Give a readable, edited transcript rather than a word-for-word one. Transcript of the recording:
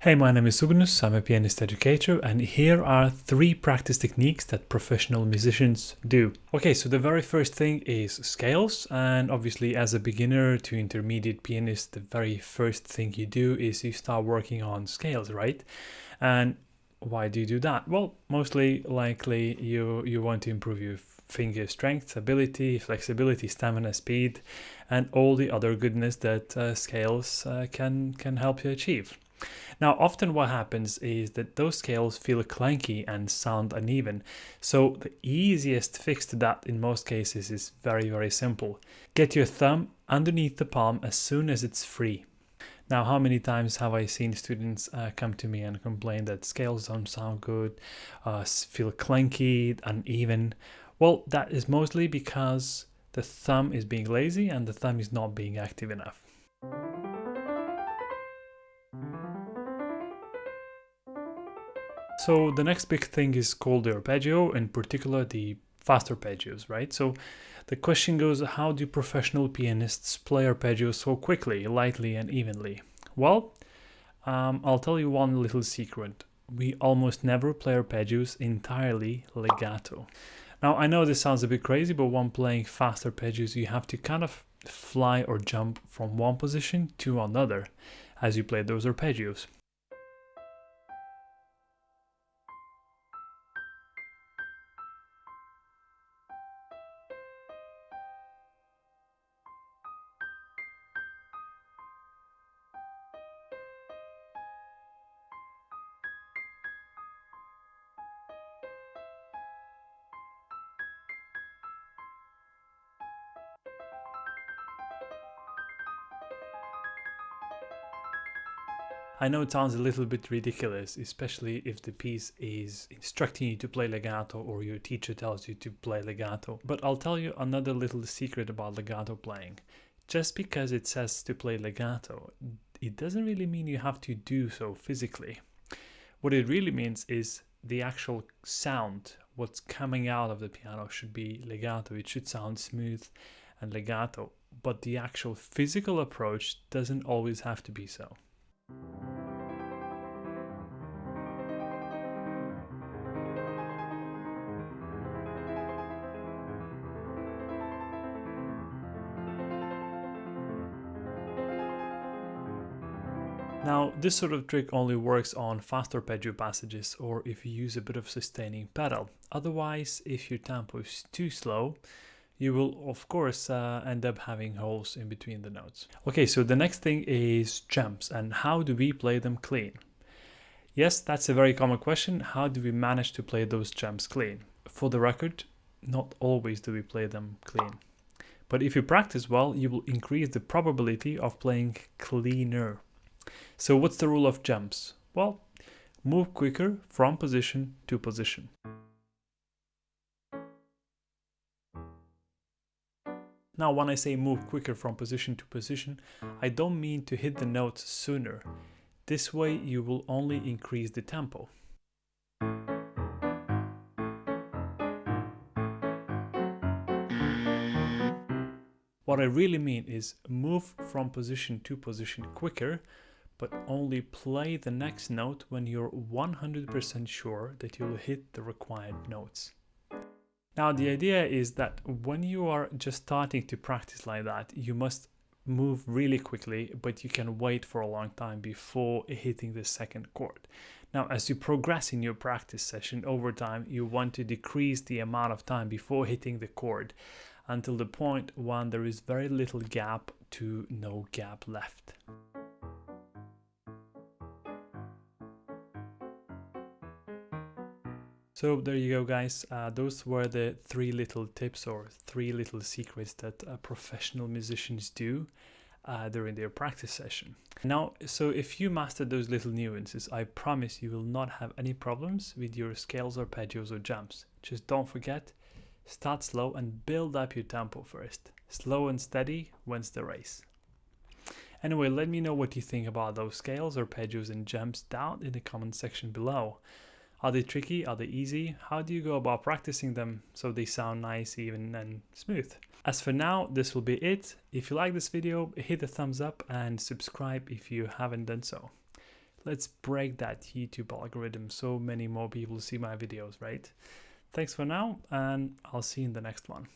Hey, my name is Ugnius, I'm a pianist educator, and here are 3 practice techniques that professional musicians do. Okay, so the very first thing is scales, and obviously as a beginner to intermediate pianist, the very first thing you do is you start working on scales, right? And why do you do that? Well, mostly likely you want to improve your finger strength, ability, flexibility, stamina, speed, and all the other goodness that scales can help you achieve. Now, often what happens is that those scales feel clanky and sound uneven. So the easiest fix to that in most cases is very, very simple. Get your thumb underneath the palm as soon as it's free. Now, how many times have I seen students come to me and complain that scales don't sound good, feel clanky, uneven? Well, that is mostly because the thumb is being lazy and the thumb is not being active enough. So the next big thing is called the arpeggio, in particular the fast arpeggios, right? So the question goes, how do professional pianists play arpeggios so quickly, lightly and evenly? Well, I'll tell you one little secret. We almost never play arpeggios entirely legato. Now, I know this sounds a bit crazy, but when playing fast arpeggios, you have to kind of fly or jump from one position to another as you play those arpeggios. I know it sounds a little bit ridiculous, especially if the piece is instructing you to play legato or your teacher tells you to play legato. But I'll tell you another little secret about legato playing. Just because it says to play legato, it doesn't really mean you have to do so physically. What it really means is the actual sound, what's coming out of the piano should be legato. It should sound smooth and legato, but the actual physical approach doesn't always have to be so. Now, this sort of trick only works on fast arpeggio passages or if you use a bit of sustaining pedal. Otherwise, if your tempo is too slow, you will of course end up having holes in between the notes. Okay, so the next thing is jumps, and how do we play them clean? Yes, that's a very common question. How do we manage to play those jumps clean? For the record, not always do we play them clean. But if you practice well, you will increase the probability of playing cleaner. So what's the rule of jumps? Well, move quicker from position to position. Now, when I say move quicker from position to position, I don't mean to hit the notes sooner. This way you will only increase the tempo. What I really mean is move from position to position quicker, but only play the next note when you're 100% sure that you'll hit the required notes. Now, the idea is that when you are just starting to practice like that, you must move really quickly, but you can wait for a long time before hitting the second chord. Now, as you progress in your practice session over time, you want to decrease the amount of time before hitting the chord until the point when there is very little gap to no gap left. So there you go, guys. Those were the 3 little tips or 3 little secrets that professional musicians do during their practice session. Now, so if you master those little nuances, I promise you will not have any problems with your scales, arpeggios or jumps. Just don't forget, start slow and build up your tempo first. Slow and steady wins the race. Anyway, let me know what you think about those scales, arpeggios and jumps down in the comment section below. Are they tricky? Are they easy? How do you go about practicing them so they sound nice, even and smooth? As for now, this will be it. If you like this video, hit the thumbs up and subscribe if you haven't done so. Let's break that YouTube algorithm so many more people see my videos, right? Thanks for now, and I'll see you in the next one.